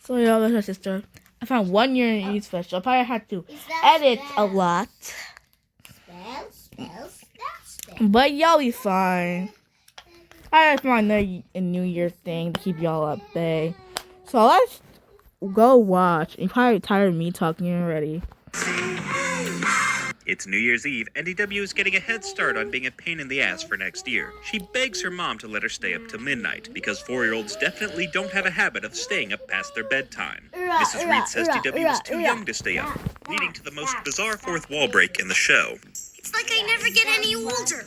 So yeah, with her sister. I found 1 year in each special. I probably had to edit a lot. But y'all be fine. I just want a New Year thing to keep y'all at bay. So let's go watch. You're probably tired of me talking already. It's New Year's Eve, and DW is getting a head start on being a pain in the ass for next year. She begs her mom to let her stay up till midnight, because 4-year-olds definitely don't have a habit of staying up past their bedtime. Mrs. Reed says DW is too young to stay up, leading to the most bizarre fourth wall break in the show. It's like I never get any older.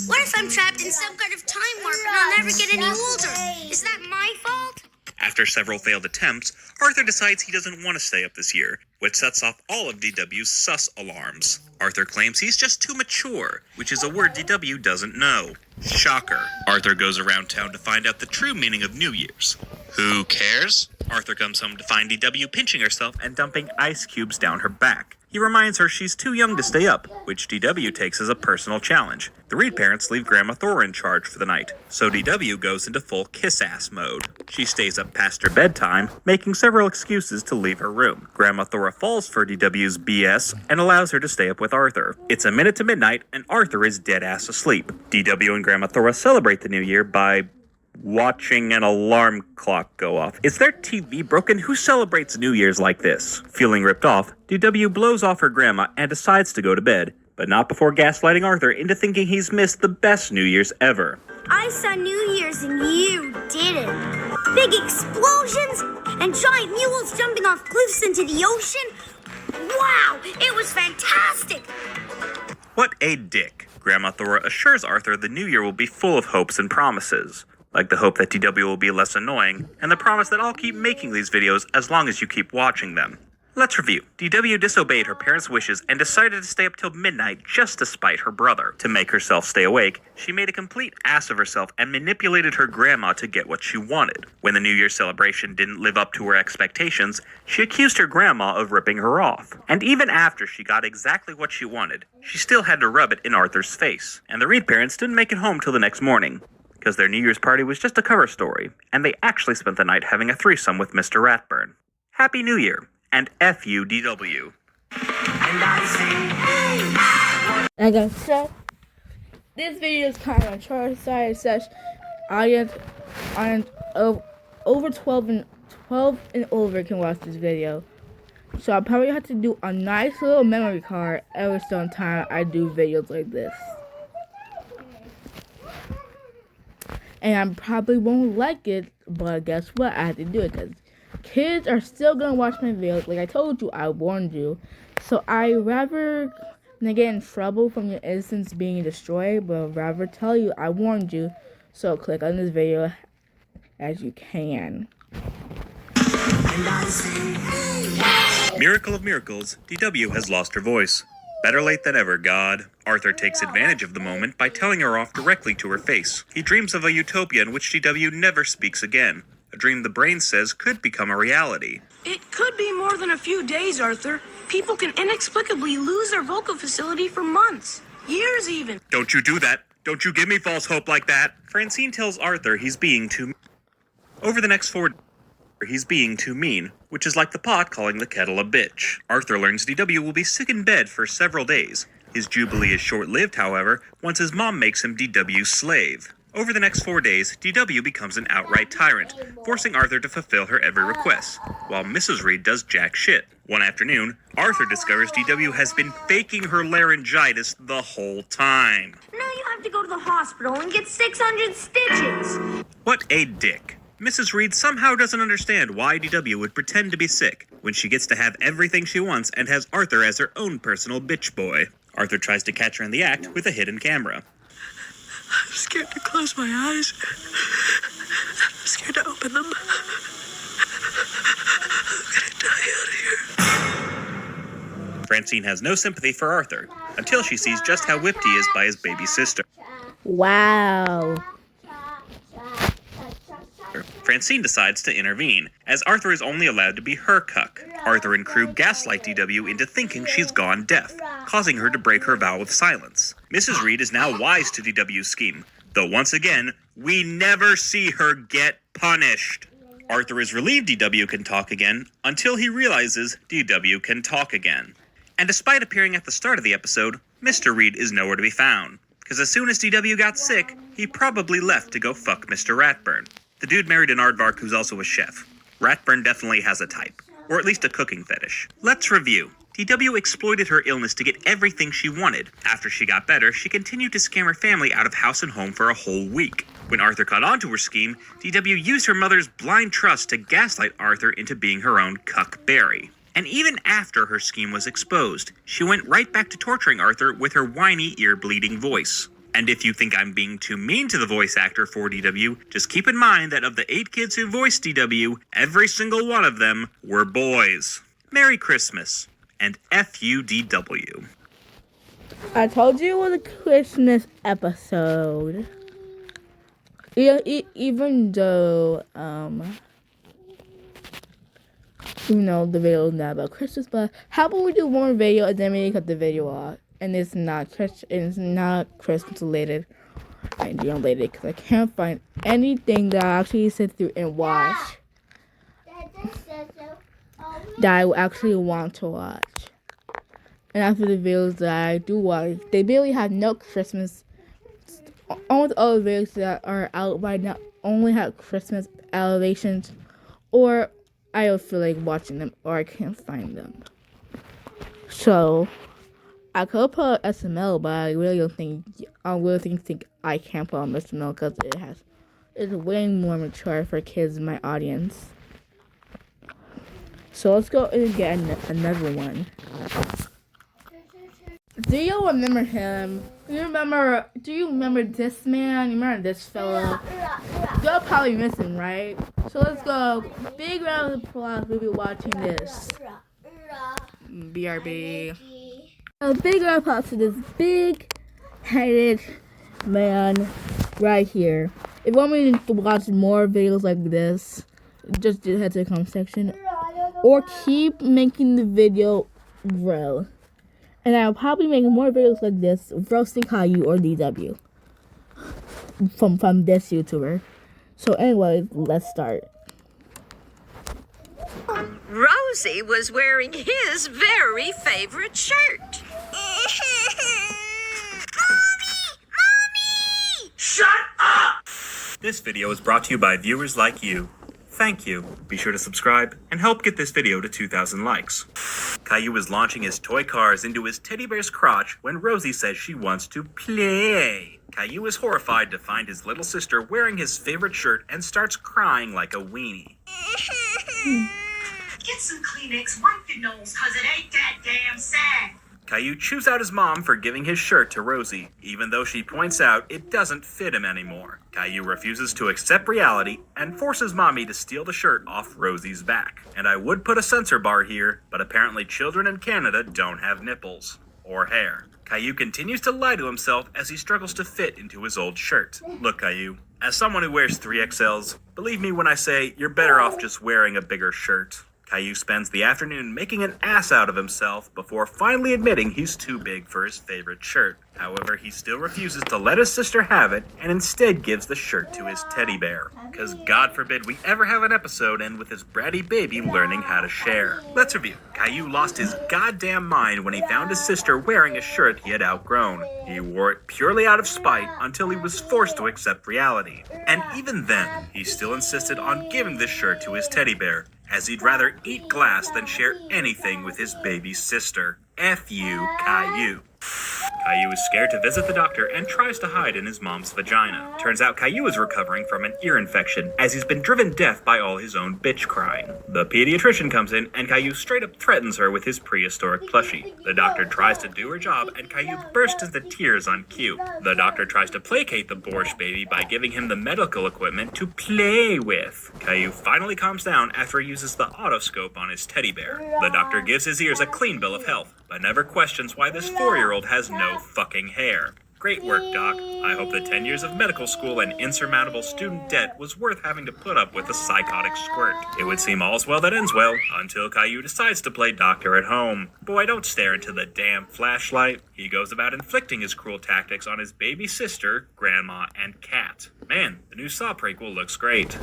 What if I'm trapped in some kind of time warp and I'll never get any older? Is that my fault? After several failed attempts, Arthur decides he doesn't want to stay up this year, which sets off all of DW's sus alarms. Arthur claims he's just too mature, which is a word DW doesn't know. Shocker. Arthur goes around town to find out the true meaning of New Year's. Who cares? Arthur comes home to find DW pinching herself and dumping ice cubes down her back. He reminds her she's too young to stay up, which DW takes as a personal challenge. The Reed parents leave Grandma Thora in charge for the night, so DW goes into full kiss-ass mode. She stays up past her bedtime, making several excuses to leave her room. Grandma Thora falls for DW's BS and allows her to stay up with Arthur. It's a minute to midnight, and Arthur is dead-ass asleep. DW and Grandma Thora celebrate the new year by watching an alarm clock go off. Is their TV broken? Who celebrates New Year's like this? Feeling ripped off, DW blows off her grandma and decides to go to bed, but not before gaslighting Arthur into thinking he's missed the best New Year's ever. I saw New Year's and you didn't. Big explosions and giant mules jumping off cliffs into the ocean. Wow, it was fantastic. What a dick. Grandma Thora assures Arthur the new year will be full of hopes and promises. Like the hope that DW will be less annoying, and the promise that I'll keep making these videos as long as you keep watching them. Let's review. DW disobeyed her parents' wishes and decided to stay up till midnight just to spite her brother. To make herself stay awake, she made a complete ass of herself and manipulated her grandma to get what she wanted. When the New Year's celebration didn't live up to her expectations, she accused her grandma of ripping her off. And even after she got exactly what she wanted, she still had to rub it in Arthur's face. And the Reed parents didn't make it home till the next morning, because their New Year's party was just a cover story, and they actually spent the night having a threesome with Mr. Ratburn. Happy New Year, and F you, DW. Like I said, this video is kind of on chart side. It says audience over 12 and over can watch this video. So I probably have to do a nice little memory card every single time I do videos like this. And I probably won't like it, but guess what? I have to do it because kids are still going to watch my videos. Like I told you, I warned you. So I rather not get in trouble from your innocence being destroyed, but rather tell you I warned you. So click on this video as you can. Miracle of miracles, DW has lost her voice. Better late than ever, God. Arthur takes advantage of the moment by telling her off directly to her face. He dreams of a utopia in which DW never speaks again. A dream the brain says could become a reality. It could be more than a few days, Arthur. People can inexplicably lose their vocal facility for months. Years even. Don't you do that. Don't you give me false hope like that. Francine tells Arthur he's being too mean. Over the next 4 days, he's being too mean, which is like the pot calling the kettle a bitch. Arthur learns DW will be sick in bed for several days. His jubilee is short-lived, however, once his mom makes him DW's slave. Over the next 4 days, DW becomes an outright tyrant, forcing Arthur to fulfill her every request, while Mrs. Reed does jack shit. One afternoon, Arthur discovers DW has been faking her laryngitis the whole time. Now you have to go to the hospital and get 600 stitches. What a dick. Mrs. Reed somehow doesn't understand why DW would pretend to be sick when she gets to have everything she wants and has Arthur as her own personal bitch boy. Arthur tries to catch her in the act with a hidden camera. I'm scared to close my eyes. I'm scared to open them. I'm gonna die out here. Francine has no sympathy for Arthur until she sees just how whipped he is by his baby sister. Wow. Francine decides to intervene, as Arthur is only allowed to be her cuck. Arthur and crew gaslight DW into thinking she's gone deaf, causing her to break her vow of silence. Mrs. Reed is now wise to DW's scheme, though once again, we never see her get punished. Arthur is relieved DW can talk again until he realizes DW can talk again. And despite appearing at the start of the episode, Mr. Reed is nowhere to be found. Because as soon as DW got sick, he probably left to go fuck Mr. Ratburn. The dude married an aardvark who's also a chef. Ratburn definitely has a type. Or at least a cooking fetish. Let's review. DW exploited her illness to get everything she wanted. After she got better, she continued to scam her family out of house and home for a whole week. When Arthur caught on to her scheme, DW used her mother's blind trust to gaslight Arthur into being her own cuck berry. And even after her scheme was exposed, she went right back to torturing Arthur with her whiny, ear-bleeding voice. And if you think I'm being too mean to the voice actor for DW, just keep in mind that of the 8 kids who voiced DW, every single one of them were boys. Merry Christmas, and FUDW. I told you it was a Christmas episode. Even though, you know, the video is not about Christmas, but how about we do one video and then we cut the video off? And it's not Christmas related. I do related because I can't find anything that I actually sit through and watch that I actually want to watch. And after the videos that I do watch, they barely have no Christmas. Almost all the videos that are out right now only have Christmas elevations, or I don't feel like watching them, or I can't find them. So I could put SML, but I really think I can't put on SML because it's way more mature for kids in my audience. So let's go and get another one. Do you remember him? Do you remember this man? You remember this fella? You'll probably miss him, right? So let's go. Big round of applause. We'll be watching this. BRB. A big round of applause to this big-headed man right here. If you want me to watch more videos like this, just head to the comment section. Or keep making the video grow. And I'll probably make more videos like this, roasting Caillou or DW. From this YouTuber. So anyway, let's start. Rosie was wearing his very favorite shirt. Mommy! Shut up! This video is brought to you by viewers like you. Thank you. Be sure to subscribe and help get this video to 2,000 likes. Caillou is launching his toy cars into his teddy bear's crotch when Rosie says she wants to play. Caillou is horrified to find his little sister wearing his favorite shirt and starts crying like a weenie. Get some Kleenex, wipe your nose, cause it ain't that damn sad. Caillou chews out his mom for giving his shirt to Rosie, even though she points out it doesn't fit him anymore. Caillou refuses to accept reality and forces Mommy to steal the shirt off Rosie's back. And I would put a censor bar here, but apparently children in Canada don't have nipples. Or hair. Caillou continues to lie to himself as he struggles to fit into his old shirt. Look, Caillou, as someone who wears 3XLs, believe me when I say you're better off just wearing a bigger shirt. Caillou spends the afternoon making an ass out of himself before finally admitting he's too big for his favorite shirt. However, he still refuses to let his sister have it and instead gives the shirt to his teddy bear. Because God forbid we ever have an episode end with his bratty baby learning how to share. Let's review. Caillou lost his goddamn mind when he found his sister wearing a shirt he had outgrown. He wore it purely out of spite until he was forced to accept reality. And even then, he still insisted on giving the shirt to his teddy bear, as he'd rather eat glass than share anything with his baby sister. F you, Caillou. Caillou is scared to visit the doctor and tries to hide in his mom's vagina. Turns out Caillou is recovering from an ear infection, as he's been driven deaf by all his own bitch crying. The pediatrician comes in, and Caillou straight up threatens her with his prehistoric plushie. The doctor tries to do her job, and Caillou bursts into tears on cue. The doctor tries to placate the boorish baby by giving him the medical equipment to play with. Caillou finally calms down after he uses the otoscope on his teddy bear. The doctor gives his ears a clean bill of health, but never questions why this 4-year-old has no fucking hair. Great work, Doc. I hope the 10 years of medical school and insurmountable student debt was worth having to put up with a psychotic squirt. It would seem all's well that ends well, until Caillou decides to play doctor at home. Boy, don't stare into the damn flashlight. He goes about inflicting his cruel tactics on his baby sister, grandma, and cat. Man, the new Saw prequel looks great.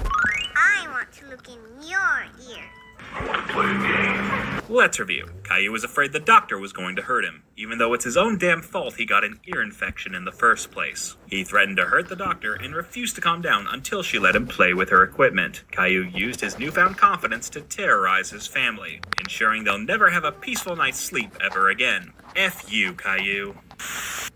I want want to look in your ear. Let's review. Caillou was afraid the doctor was going to hurt him, even though it's his own damn fault he got an ear infection in the first place. He threatened to hurt the doctor and refused to calm down until she let him play with her equipment. Caillou used his newfound confidence to terrorize his family, ensuring they'll never have a peaceful night's sleep ever again. F you, Caillou.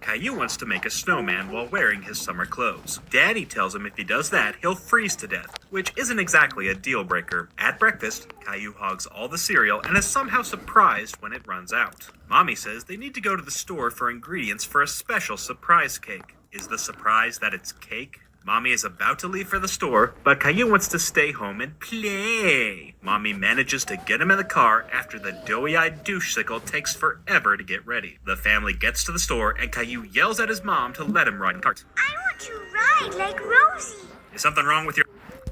Caillou wants to make a snowman while wearing his summer clothes. Daddy tells him if he does that, he'll freeze to death, which isn't exactly a deal breaker. At breakfast, Caillou hogs all the cereal and is somehow surprised when it runs out. Mommy says they need to go to the store for ingredients for a special surprise cake. Is the surprise that it's cake? Mommy is about to leave for the store, but Caillou wants to stay home and play. Mommy manages to get him in the car after the doughy-eyed douche-sickle takes forever to get ready. The family gets to the store, and Caillou yells at his mom to let him ride in cart. I want to ride like Rosie. Is something wrong with your...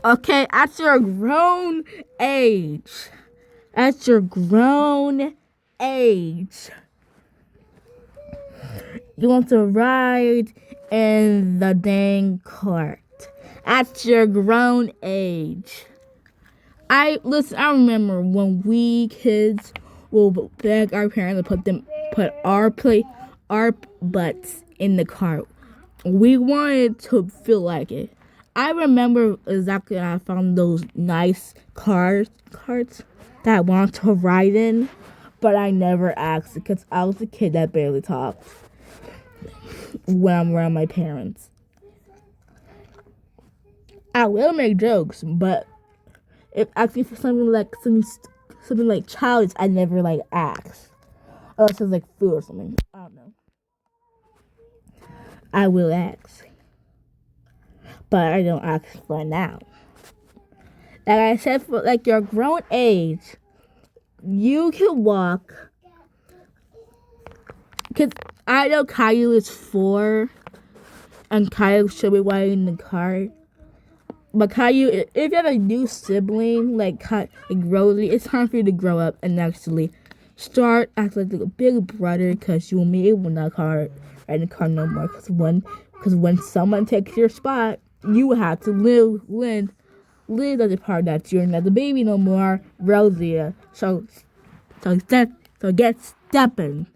Okay, at your grown age. At your grown age. You want to ride in the dang cart. At your grown age. I remember when we kids will beg our parents to put our butts in the cart. We wanted to feel like it. I remember exactly when I found those nice carts that I wanted to ride in, but I never asked because I was a kid that barely talked when I'm around my parents. I will make jokes, but if asking for something like childish, I never ask. Unless it's like food or something. I don't know. I will ask, but I don't ask for it now. Like I said, for your grown age, you can walk. Cause I know Caillou is 4, and Caillou should be riding the cart. But Caillou, if you have a new sibling like Rosie, it's time for you to grow up and actually start acting like a big brother, because you won't be able to ride the car no more. Because when someone takes your spot, you have to live as a part that you're not the baby no more, Rosie. So get stepping.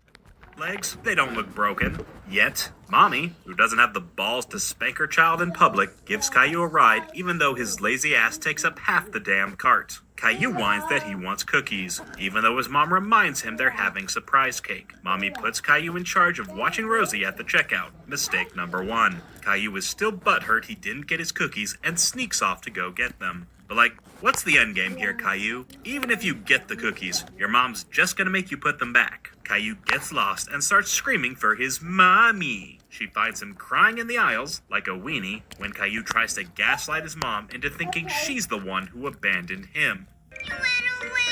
Legs, they don't look broken. Yet, Mommy, who doesn't have the balls to spank her child in public, gives Caillou a ride even though his lazy ass takes up half the damn cart. Caillou whines that he wants cookies, even though his mom reminds him they're having surprise cake. Mommy puts Caillou in charge of watching Rosie at the checkout. Mistake number 1. Caillou is still butthurt he didn't get his cookies and sneaks off to go get them. But what's the end game here, Caillou? Even if you get the cookies, your mom's just gonna make you put them back. Caillou gets lost and starts screaming for his mommy. She finds him crying in the aisles, like a weenie, when Caillou tries to gaslight his mom into thinking she's the one who abandoned him. You went away.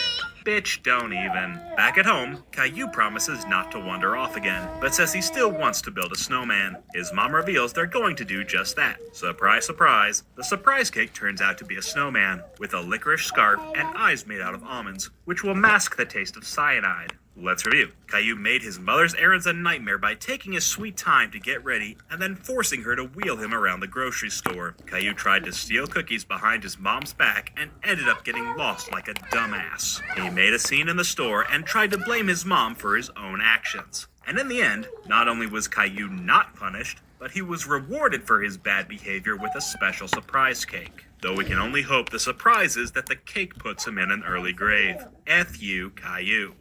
Bitch, don't even. Back at home, Caillou promises not to wander off again, but says he still wants to build a snowman. His mom reveals they're going to do just that. Surprise, surprise. The surprise cake turns out to be a snowman, with a licorice scarf and eyes made out of almonds, which will mask the taste of cyanide. Let's review. Caillou made his mother's errands a nightmare by taking his sweet time to get ready and then forcing her to wheel him around the grocery store. Caillou tried to steal cookies behind his mom's back and ended up getting lost like a dumbass. He made a scene in the store and tried to blame his mom for his own actions. And in the end, not only was Caillou not punished, but he was rewarded for his bad behavior with a special surprise cake. Though we can only hope the surprise is that the cake puts him in an early grave. F you, Caillou.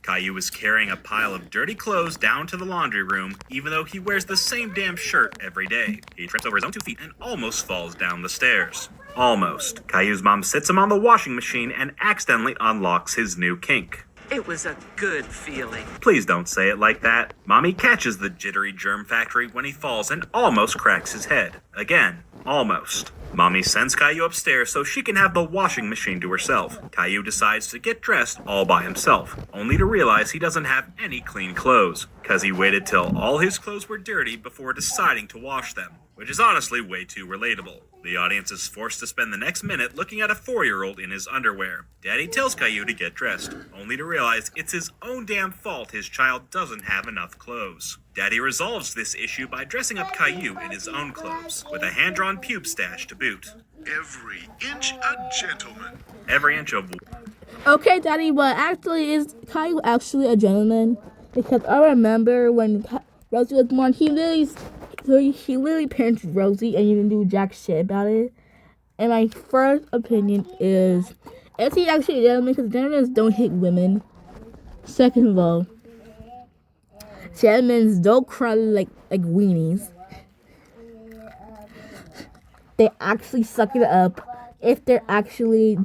Caillou is carrying a pile of dirty clothes down to the laundry room, even though he wears the same damn shirt every day. He trips over his own 2 feet and almost falls down the stairs. Almost. Caillou's mom sits him on the washing machine and accidentally unlocks his new kink. It was a good feeling. Please don't say it like that. Mommy catches the jittery germ factory when he falls and almost cracks his head. Again, almost. Mommy sends Caillou upstairs so she can have the washing machine to herself. Caillou decides to get dressed all by himself, only to realize he doesn't have any clean clothes, cause he waited till all his clothes were dirty before deciding to wash them, which is honestly way too relatable. The audience is forced to spend the next minute looking at a 4-year-old in his underwear. Daddy tells Caillou to get dressed, only to realize it's his own damn fault his child doesn't have enough clothes. Daddy resolves this issue by dressing up Caillou in his own clothes, with a hand-drawn pube stash to boot. Every inch a gentleman. Every inch of Okay, Daddy, but actually, is Caillou actually a gentleman? Because I remember when Rosie was born, he literally parented Rosie and he didn't do jack shit about it. And my first opinion is he actually a gentleman? Because gentlemen don't hit women. Second of all, gentlemen don't cry like weenies. They actually suck it up. If they actually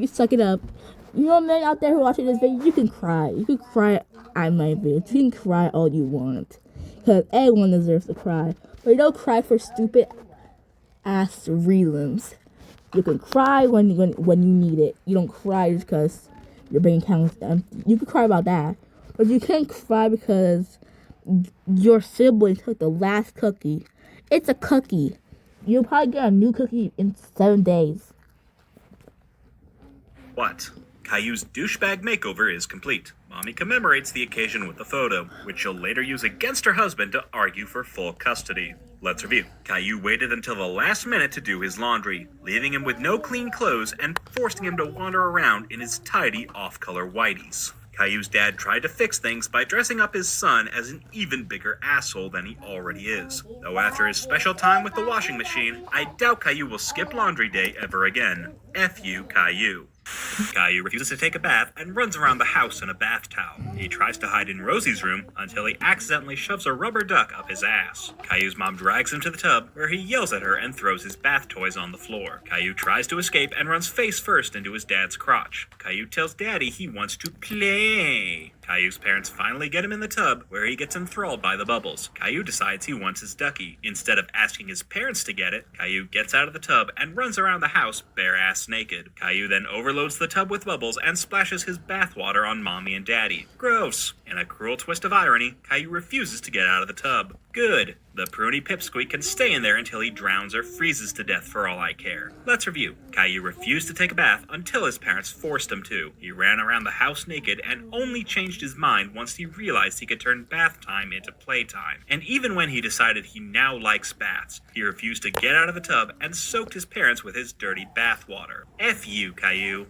suck it up. You know, men out there who are watching this video, you can cry. You can cry at my video. You can cry all you want. Because everyone deserves to cry. But you don't cry for stupid ass reasons. You can cry when you need it. You don't cry just because your bank account is empty. You can cry about that. But you can't cry because your sibling took the last cookie. It's a cookie. You'll probably get a new cookie in 7 days. what? Caillou's douchebag makeover is complete. Mommy commemorates the occasion with a photo, which she'll later use against her husband to argue for full custody. Let's review. Caillou waited until the last minute to do his laundry, leaving him with no clean clothes and forcing him to wander around in his tidy off-color whiteies. Caillou's dad tried to fix things by dressing up his son as an even bigger asshole than he already is. Though after his special time with the washing machine, I doubt Caillou will skip laundry day ever again. F you, Caillou. Caillou refuses to take a bath and runs around the house in a bath towel. He tries to hide in Rosie's room until he accidentally shoves a rubber duck up his ass. Caillou's mom drags him to the tub, where he yells at her and throws his bath toys on the floor. Caillou tries to escape and runs face first into his dad's crotch. Caillou tells Daddy he wants to play. Caillou's parents finally get him in the tub, where he gets enthralled by the bubbles. Caillou decides he wants his ducky. Instead of asking his parents to get it, Caillou gets out of the tub and runs around the house bare-ass naked. Caillou then overloads the tub with bubbles and splashes his bathwater on Mommy and Daddy. Gross! In a cruel twist of irony, Caillou refuses to get out of the tub. Good. The pruny pipsqueak can stay in there until he drowns or freezes to death for all I care. Let's review. Caillou refused to take a bath until his parents forced him to. He ran around the house naked and only changed his mind once he realized he could turn bath time into playtime. And even when he decided he now likes baths, he refused to get out of the tub and soaked his parents with his dirty bath water. F you, Caillou.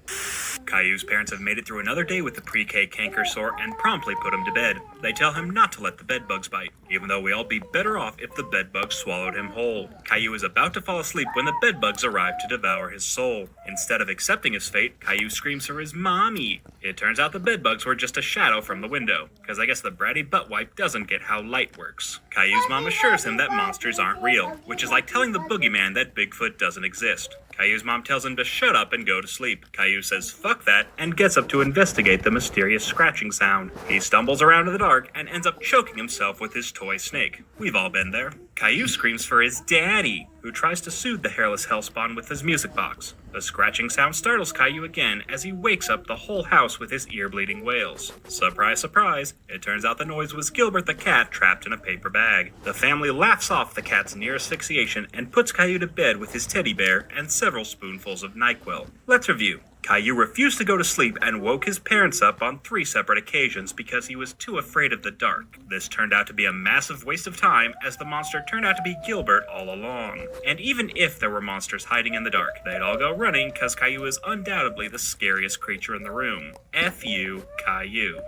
Caillou's parents have made it through another day with the pre-K canker sore and promptly put him to bed. They tell him not to let the bedbugs bite, even though we all be better off if the bedbugs swallowed him whole. Caillou is about to fall asleep when the bedbugs arrive to devour his soul. Instead of accepting his fate, Caillou screams for his mommy. It turns out the bedbugs were just a shadow from the window, because I guess the bratty butt wipe doesn't get how light works. Caillou's mom assures him that monsters aren't real, which is like telling the boogeyman that Bigfoot doesn't exist. Caillou's mom tells him to shut up and go to sleep. Caillou says fuck that and gets up to investigate the mysterious scratching sound. He stumbles around in the dark and ends up choking himself with his toy snake. We've all been there. Caillou screams for his daddy, who tries to soothe the hairless hellspawn with his music box. The scratching sound startles Caillou again as he wakes up the whole house with his ear-bleeding wails. Surprise, surprise, it turns out the noise was Gilbert the cat trapped in a paper bag. The family laughs off the cat's near asphyxiation and puts Caillou to bed with his teddy bear and several spoonfuls of NyQuil. Let's review. Caillou refused to go to sleep and woke his parents up on 3 separate occasions because he was too afraid of the dark. This turned out to be a massive waste of time, as the monster turned out to be Gilbert all along. And even if there were monsters hiding in the dark, they'd all go running because Caillou is undoubtedly the scariest creature in the room. F you, Caillou.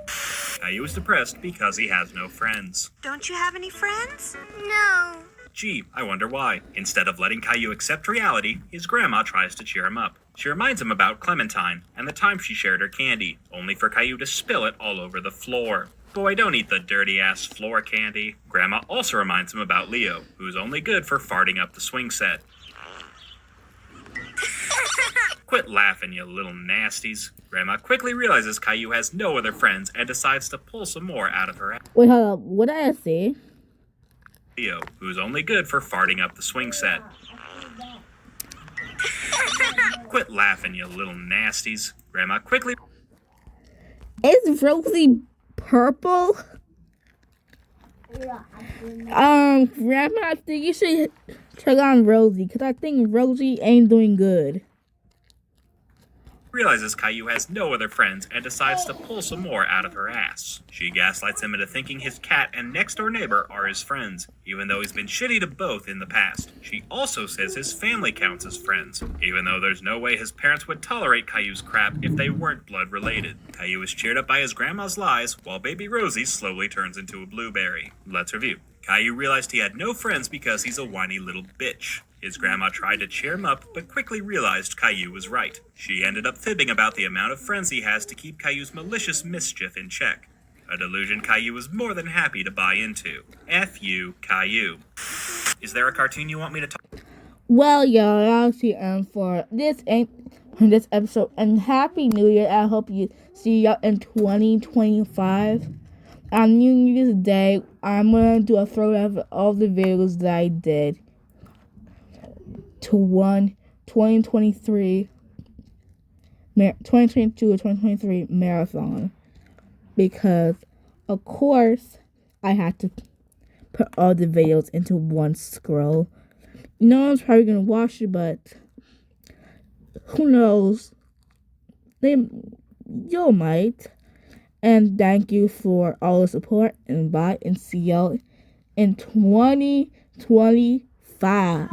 Caillou is depressed because he has no friends. Don't you have any friends? No. Gee, I wonder why. Instead of letting Caillou accept reality, his grandma tries to cheer him up. She reminds him about Clementine and the time she shared her candy, only for Caillou to spill it all over the floor. Boy, don't eat the dirty-ass floor candy. Grandma also reminds him about Leo, who's only good for farting up the swing set. Quit laughing, you little nasties. Grandma quickly realizes Caillou has no other friends and decides to pull some more out of her ass. Wait, hold up. What did I say? Leo, who's only good for farting up the swing set. Quit laughing, you little nasties. Grandma quickly... Is Rosie purple? Grandma, I think you should check on Rosie, because I think Rosie ain't doing good. realizes Caillou has no other friends and decides to pull some more out of her ass. She gaslights him into thinking his cat and next-door neighbor are his friends, even though he's been shitty to both in the past. She also says his family counts as friends, even though there's no way his parents would tolerate Caillou's crap if they weren't blood-related. Caillou is cheered up by his grandma's lies, while baby Rosie slowly turns into a blueberry. Let's review. Caillou realized he had no friends because he's a whiny little bitch. His grandma tried to cheer him up, but quickly realized Caillou was right. She ended up fibbing about the amount of friends he has to keep Caillou's malicious mischief in check. A delusion Caillou was more than happy to buy into. F you, Caillou. Is there a cartoon you want me to talk? Well, y'all, I'll see for this episode, and Happy New Year. I hope you see y'all in 2025. On New Year's Day, I'm gonna do a throwback of all the videos that I did to 2022 or 2023 marathon, because of course I had to put all the videos into one scroll. No one's probably gonna watch it, but who knows? You might. And thank you for all the support, and bye, and see y'all in 2025.